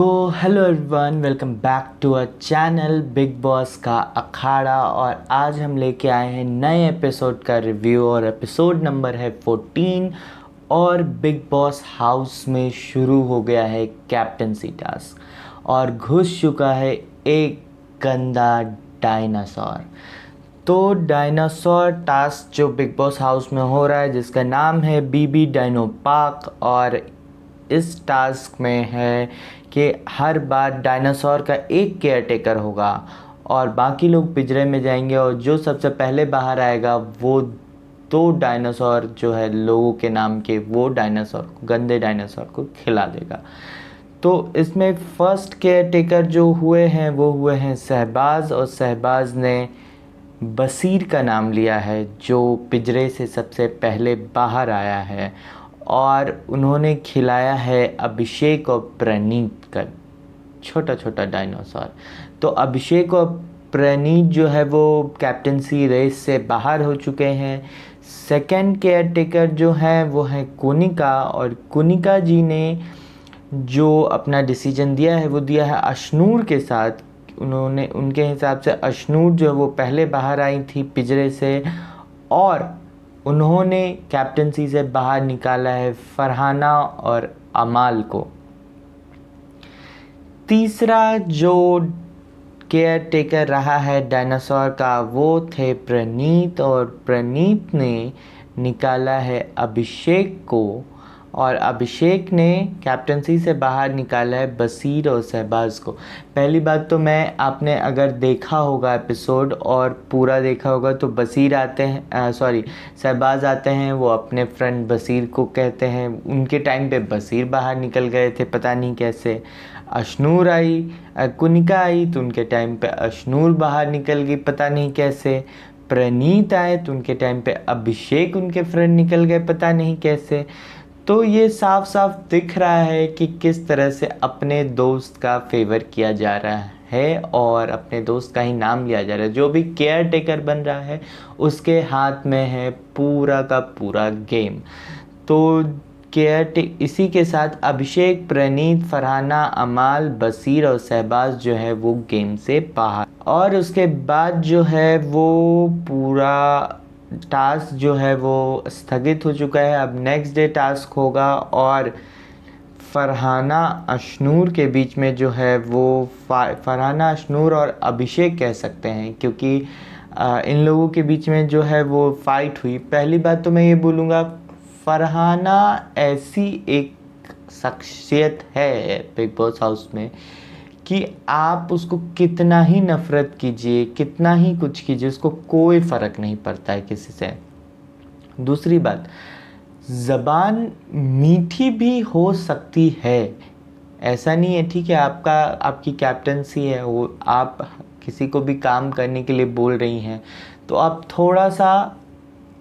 तो hello everyone, welcome back to a channel Bigg Boss का अखाड़ा। और आज हम लेके आए हैं नए एपिसोड का रिव्यू और एपिसोड नंबर है 14। और बिग बॉस हाउस में शुरू हो गया है कैप्टनसी टास्क और घुस चुका है एक गंदा डायनासोर। तो डायनासोर टास्क जो बिग बॉस हाउस में हो रहा है, जिसका नाम है बीबी डायनो पार्क। और इस टास्क में है कि हर बार डायनासोर का एक केयर टेकर होगा और बाकी लोग पिंजरे में जाएंगे और जो सबसे पहले बाहर आएगा वो दो डायनासोर जो है लोगों के नाम के, वो डायनासोर को, गंदे डायनासोर को खिला देगा। तो इसमें फर्स्ट केयर टेकर जो हुए हैं वो हुए हैं शहबाज, और शहबाज ने बसीर का नाम लिया है जो पिंजरे से सबसे पहले बाहर आया है। और उन्होंने खिलाया है अभिषेक और प्रणीत का छोटा छोटा डायनासोर। तो अभिषेक और प्रणीत जो है वो कैप्टनसी रेस से बाहर हो चुके हैं। सेकंड केयर टेकर जो है वो है कुनिका, और कुनिका जी ने जो अपना डिसीजन दिया है वो दिया है अशनूर के साथ। उन्होंने, उनके हिसाब से अशनूर जो है वो पहले बाहर आई थी पिंजरे से, और उन्होंने कैप्टनसी से बाहर निकाला है फरहाना और अमाल को। तीसरा जो केयर टेकर रहा है डायनासोर का वो थे प्रणीत, और प्रणीत ने निकाला है अभिषेक को, और अभिषेक ने कैप्टनसी से बाहर निकाला है बसीर और शहबाज को। पहली बात तो मैं, आपने अगर देखा होगा एपिसोड और पूरा देखा होगा तो बसीर आते हैं, शहबाज आते हैं, वो अपने फ्रेंड बसीर को कहते हैं। उनके टाइम पे बसीर बाहर निकल गए थे, पता नहीं कैसे। अशनूर आई, कुनिका आई तो उनके टाइम पे अशनूर बाहर निकल गई, पता नहीं कैसे। प्रणीत आए तो उनके टाइम पे अभिषेक उनके फ्रेंड निकल गए, पता नहीं कैसे। तो ये साफ साफ दिख रहा है कि किस तरह से अपने दोस्त का फेवर किया जा रहा है और अपने दोस्त का ही नाम लिया जा रहा है। जो भी केयर टेकर बन रहा है उसके हाथ में है पूरा का पूरा गेम। तो इसी के साथ अभिषेक, प्रणीत, फरहाना, अमाल, बसीर और शहबाज जो है वो गेम से बाहर। और उसके बाद जो है वो पूरा टास्क जो है वो स्थगित हो चुका है। अब नेक्स्ट डे टास्क होगा और फरहाना अशनूर के बीच में जो है वो फरहाना, अशनूर और अभिषेक कह सकते हैं, क्योंकि इन लोगों के बीच में जो है वो फाइट हुई। पहली बात तो मैं ये बोलूँगा, फरहाना ऐसी एक शख्सियत है बिग बॉस हाउस में कि आप उसको कितना ही नफ़रत कीजिए, कितना ही कुछ कीजिए, उसको कोई फ़र्क नहीं पड़ता है किसी से। दूसरी बात, ज़बान मीठी भी हो सकती है, ऐसा नहीं है, ठीक है, आपकी कैप्टनसी है, वो आप किसी को भी काम करने के लिए बोल रही हैं तो आप थोड़ा सा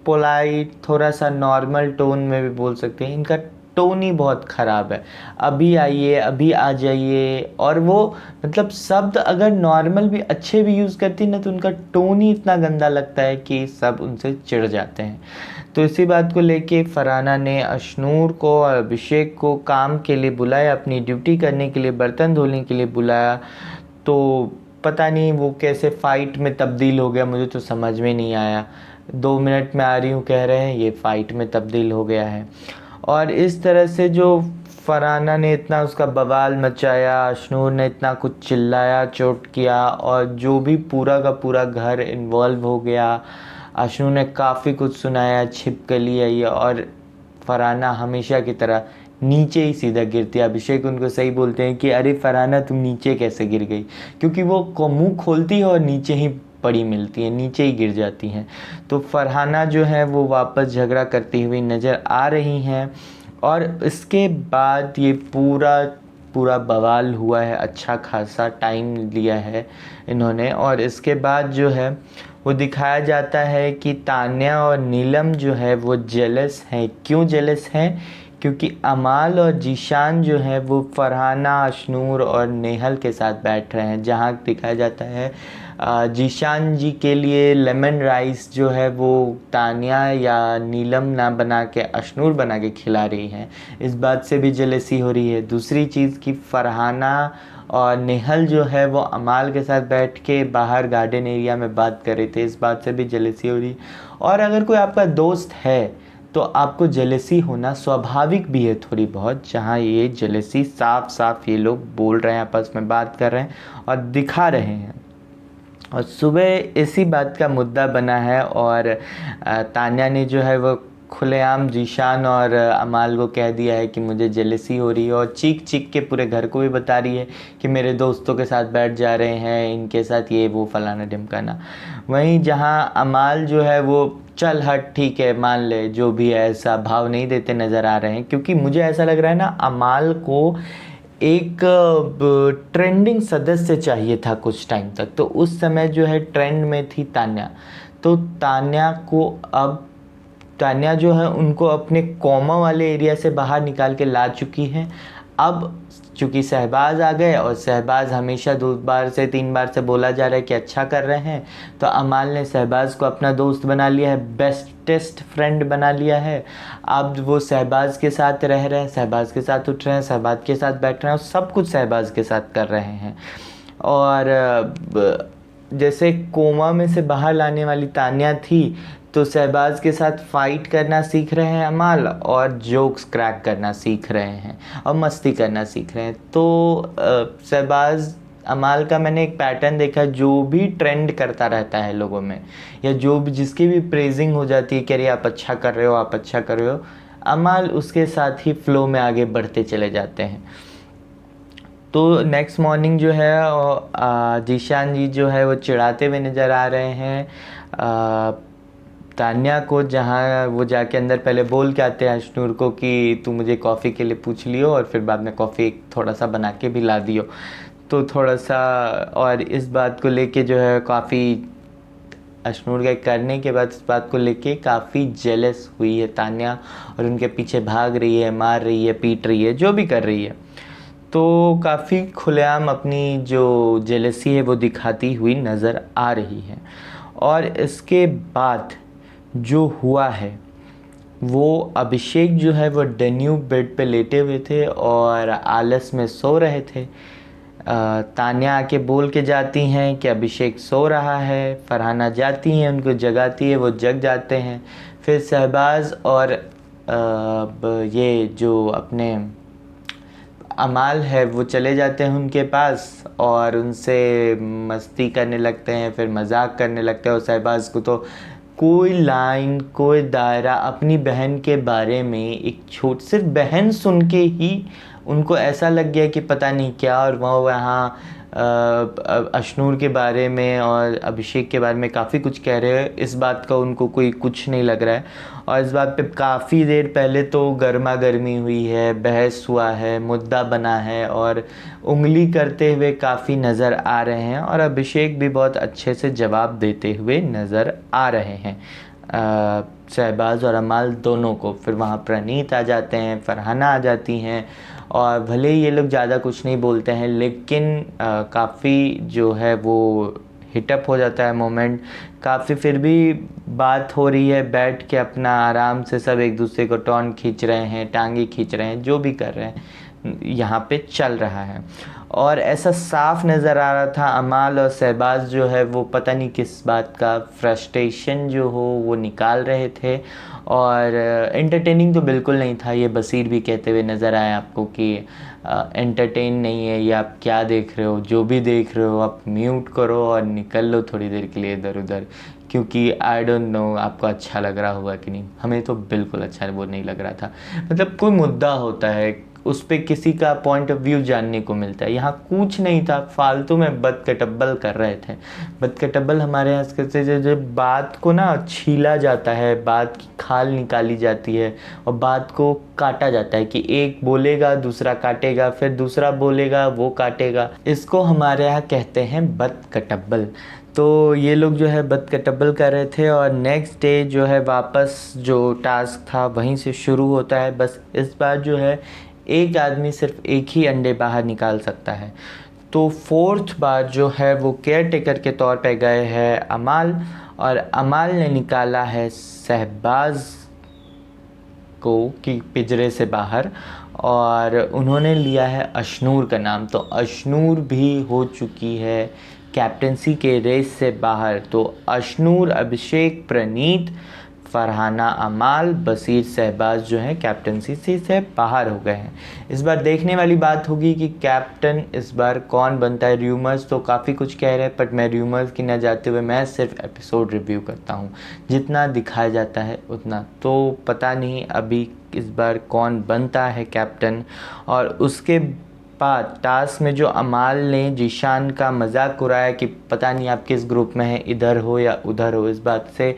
पोलाइट, थोड़ा सा नॉर्मल टोन में भी बोल सकते हैं। इनका टोन ही बहुत ख़राब है, अभी आइए, अभी आ जाइए। और वो मतलब शब्द अगर नॉर्मल भी अच्छे भी यूज़ करती ना तो उनका टोन ही इतना गंदा लगता है कि सब उनसे चिढ़ जाते हैं। तो इसी बात को लेके फरहाना ने अशनूर को और अभिषेक को काम के लिए बुलाया, अपनी ड्यूटी करने के लिए, बर्तन धोने के लिए बुलाया। तो पता नहीं वो कैसे फ़ाइट में तब्दील हो गया, मुझे तो समझ में नहीं आया। 2 मिनट में आ रही हूँ कह रहे हैं, ये फ़ाइट में तब्दील हो गया है। और इस तरह से जो फरहाना ने इतना उसका बवाल मचाया, अशनूर ने इतना कुछ चिल्लाया, चोट किया, और जो भी पूरा का पूरा घर इन्वॉल्व हो गया। अशनूर ने काफ़ी कुछ सुनाया, छिपकली आई, और फरहाना हमेशा की तरह नीचे ही सीधा गिरती है। अभिषेक उनको सही बोलते हैं कि अरे फरहाना तुम नीचे कैसे गिर गई, क्योंकि वो मुंह खोलती है और नीचे ही पड़ी मिलती है, नीचे ही गिर जाती हैं। तो फरहाना जो है वो वापस झगड़ा करती हुई नज़र आ रही हैं। और इसके बाद ये पूरा पूरा बवाल हुआ है, अच्छा खासा टाइम लिया है इन्होंने। और इसके बाद जो है वो दिखाया जाता है कि तान्या और नीलम जो है वो जेलस हैं। क्यों जेलस हैं? क्योंकि अमाल और जीशान जो है वो फरहाना, अशनूर और नेहल के साथ बैठ रहे हैं, जहाँ दिखाया जाता है जीशान जी के लिए लेमन राइस जो है वो तानिया या नीलम ना बना के अशनूर बना के खिला रही हैं। इस बात से भी जेलसी हो रही है। दूसरी चीज़ कि फरहाना और नेहल जो है वो अमाल के साथ बैठ के बाहर गार्डन एरिया में बात कर रहे थे, इस बात से भी जेलसी हो रही है। और अगर कोई आपका दोस्त है तो आपको जेलसी होना स्वाभाविक भी है थोड़ी बहुत, जहाँ ये जेलसी साफ साफ ये लोग बोल रहे हैं, आपस में बात कर रहे हैं और दिखा रहे हैं। और सुबह इसी बात का मुद्दा बना है और तान्या ने जो है वो खुलेआम जीशान और अमाल को कह दिया है कि मुझे जेलसी हो रही है, और चीख चीख के पूरे घर को भी बता रही है कि मेरे दोस्तों के साथ बैठ जा रहे हैं, इनके साथ ये वो फलाना ढिमकाना। वहीं जहां अमाल जो है वो चल हट ठीक है मान ले जो भी है, ऐसा भाव नहीं देते नज़र आ रहे हैं। क्योंकि मुझे ऐसा लग रहा है ना, अमाल को एक ट्रेंडिंग सदस्य चाहिए था कुछ टाइम तक, तो उस समय जो है ट्रेंड में थी तान्या। तो तान्या जो है उनको अपने कॉमा वाले एरिया से बाहर निकाल के ला चुकी है। अब चूँकि शहबाज आ गए, और शहबाज हमेशा 2 बार से 3 बार से बोला जा रहा है कि अच्छा कर रहे हैं, तो अमाल ने शहबाज को अपना दोस्त बना लिया है, बेस्टेस्ट फ्रेंड बना लिया है। अब वो शहबाज के साथ रह रहे हैं, शहबाज के साथ उठ रहे हैं, शहबाज के साथ बैठ रहे हैं, और सब कुछ शहबाज के साथ कर रहे हैं। और जैसे कोमा में से बाहर लाने वाली तान्या थी, तो शहबाज के साथ फाइट करना सीख रहे हैं अमाल, और जोक्स क्रैक करना सीख रहे हैं और मस्ती करना सीख रहे हैं। तो शहबाज अमाल का मैंने एक पैटर्न देखा, जो भी ट्रेंड करता रहता है लोगों में, या जो भी जिसकी भी प्रेजिंग हो जाती है कि अरे आप अच्छा कर रहे हो, आप अच्छा कर रहे हो, अमाल उसके साथ ही फ्लो में आगे बढ़ते चले जाते हैं। तो नेक्स्ट मॉर्निंग जो है जीशान जी जो है वो चिढ़ाते हुए नज़र आ रहे हैं तान्या को, जहाँ वो जाके अंदर पहले बोल के आते हैं अशनूर को कि तू मुझे कॉफ़ी के लिए पूछ लियो, और फिर बाद में कॉफ़ी थोड़ा सा बना के भी ला दियो। तो थोड़ा सा, और इस बात को लेके जो है काफ़ी अशनूर के करने के बाद इस बात को लेके काफ़ी जेलस हुई है तान्या, और उनके पीछे भाग रही है, मार रही है, पीट रही है, जो भी कर रही है। तो काफ़ी खुलेआम अपनी जो जेलसी है वो दिखाती हुई नज़र आ रही है। और इसके बाद जो हुआ है वो अभिषेक जो है वो डेन्यू बेड पे लेटे हुए थे और आलस में सो रहे थे। तान्या आके बोल के जाती हैं कि अभिषेक सो रहा है। फरहाना जाती हैं, उनको जगाती है, वो जग जाते हैं। फिर शहबाज और ये जो अपने अमाल है वो चले जाते हैं उनके पास और उनसे मस्ती करने लगते हैं, फिर मजाक करने लगते हैं। और शहबाज को तो कोई लाइन, कोई दायरा अपनी बहन के बारे में, एक सिर्फ बहन सुन के ही उनको ऐसा लग गया कि पता नहीं क्या, और वो वहाँ अशनूर के बारे में और अभिषेक के बारे में काफ़ी कुछ कह रहे हैं। इस बात का उनको कोई कुछ नहीं लग रहा है, और इस बात पे काफ़ी देर पहले तो गर्मा गर्मी हुई है, बहस हुआ है, मुद्दा बना है, और उंगली करते हुए काफ़ी नज़र आ रहे हैं, और अभिषेक भी बहुत अच्छे से जवाब देते हुए नज़र आ रहे हैं शहबाज और अमाल दोनों को। फिर वहाँ प्रणीत आ जाते हैं, फरहाना आ जाती हैं, और भले ही ये लोग ज़्यादा कुछ नहीं बोलते हैं, लेकिन काफ़ी जो है वो हिटअप हो जाता है मोमेंट। काफ़ी फिर भी बात हो रही है, बैठ के अपना आराम से सब एक दूसरे को टॉन खींच रहे हैं, टांगे खींच रहे हैं, जो भी कर रहे हैं यहाँ पे चल रहा है। और ऐसा साफ नज़र आ रहा था अमाल और शहबाज जो है वो पता नहीं किस बात का फ्रस्ट्रेशन जो हो वो निकाल रहे थे। और एंटरटेनिंग तो बिल्कुल नहीं था, ये बसीर भी कहते हुए नज़र आए आपको कि एंटरटेन नहीं है, ये आप क्या देख रहे हो, जो भी देख रहे हो आप म्यूट करो और निकल लो थोड़ी देर के लिए इधर उधर, क्योंकि आई डोंट नो आपको अच्छा लग रहा होगा कि नहीं। हमें तो बिल्कुल अच्छा वो नहीं लग रहा था। मतलब कोई मुद्दा होता है, उस पर किसी का पॉइंट ऑफ व्यू जानने को मिलता है। यहाँ कुछ नहीं था, फालतू में बदकटब्बल कर रहे थे। बदकटब्बल हमारे यहाँ कहते हैं जब बात को ना छीला जाता है, बात की खाल निकाली जाती है और बात को काटा जाता है कि एक बोलेगा दूसरा काटेगा, फिर दूसरा बोलेगा वो काटेगा। इसको हमारे यहाँ कहते हैं बदकटब्बल। तो ये लोग जो है बदकटब्बल कर रहे थे और नेक्स्ट डे जो है वापस जो टास्क था वहीं से शुरू होता है। बस इस बार जो है एक आदमी सिर्फ एक ही अंडे बाहर निकाल सकता है। तो फोर्थ बार जो है वो केयर टेकर के तौर पे गए हैं अमाल, और अमाल ने निकाला है शहबाज को कि पिंजरे से बाहर, और उन्होंने लिया है अशनूर का नाम। तो अशनूर भी हो चुकी है कैप्टनसी के रेस से बाहर। तो अशनूर, अभिषेक, प्रणीत, फरहाना, अमाल, बशीर, शहबाज जो है कैप्टनसी से बाहर हो गए हैं। इस बार देखने वाली बात होगी कि कैप्टन इस बार कौन बनता है। र्यूमर्स तो काफ़ी कुछ कह रहे हैं, बट मैं र्यूमर्स की न जाते हुए मैं सिर्फ एपिसोड रिव्यू करता हूँ, जितना दिखाया जाता है उतना। तो पता नहीं अभी इस बार कौन बनता है कैप्टन। और उसके बाद टास्क में जो अमाल ने जीशान का मजाक उड़ाया कि पता नहीं आप किस ग्रुप में हैं, इधर हो या उधर हो, इस बात से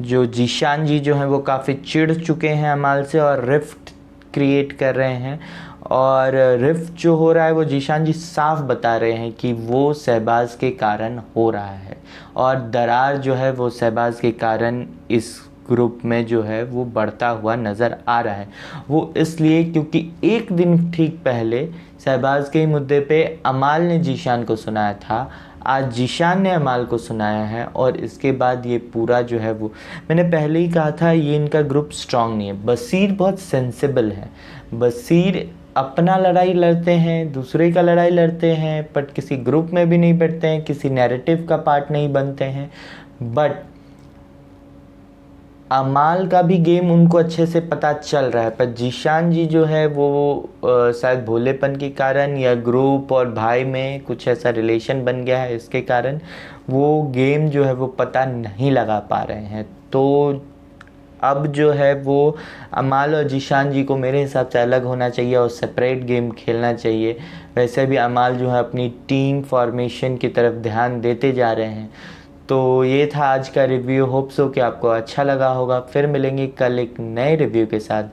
जो जीशान जी जो हैं वो काफ़ी चिढ़ चुके हैं अमाल से और रिफ्ट क्रिएट कर रहे हैं। और रिफ्ट जो हो रहा है वो जीशान जी साफ बता रहे हैं कि वो शहबाज के कारण हो रहा है, और दरार जो है वो शहबाज के कारण इस ग्रुप में जो है वो बढ़ता हुआ नज़र आ रहा है। वो इसलिए क्योंकि एक दिन ठीक पहले शहबाज के मुद्दे पे अमाल ने जीशान को सुनाया था, आज जीशान ने अमाल को सुनाया है, और इसके बाद ये पूरा जो है वो, मैंने पहले ही कहा था ये इनका ग्रुप स्ट्रांग नहीं है। बशीर बहुत सेंसिबल है। बशीर अपना लड़ाई लड़ते हैं, दूसरे का लड़ाई लड़ते हैं, बट किसी ग्रुप में भी नहीं बैठते हैं, किसी नैरेटिव का पार्ट नहीं बनते हैं। बट अमाल का भी गेम उनको अच्छे से पता चल रहा है, पर जीशान जी जो है वो शायद भोलेपन के कारण या ग्रुप और भाई में कुछ ऐसा रिलेशन बन गया है, इसके कारण वो गेम जो है वो पता नहीं लगा पा रहे हैं। तो अब जो है वो अमाल और जीशान जी को मेरे हिसाब से अलग होना चाहिए और सेपरेट गेम खेलना चाहिए। वैसे भी अमाल जो है अपनी टीम फॉर्मेशन की तरफ ध्यान देते जा रहे हैं। तो ये था आज का रिव्यू। होप सो कि आपको अच्छा लगा होगा। फिर मिलेंगे कल एक नए रिव्यू के साथ।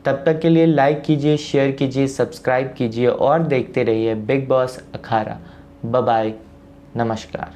तब तक के लिए लाइक कीजिए, शेयर कीजिए, सब्सक्राइब कीजिए और देखते रहिए बिग बॉस अखाड़ा। बाय बाय, नमस्कार।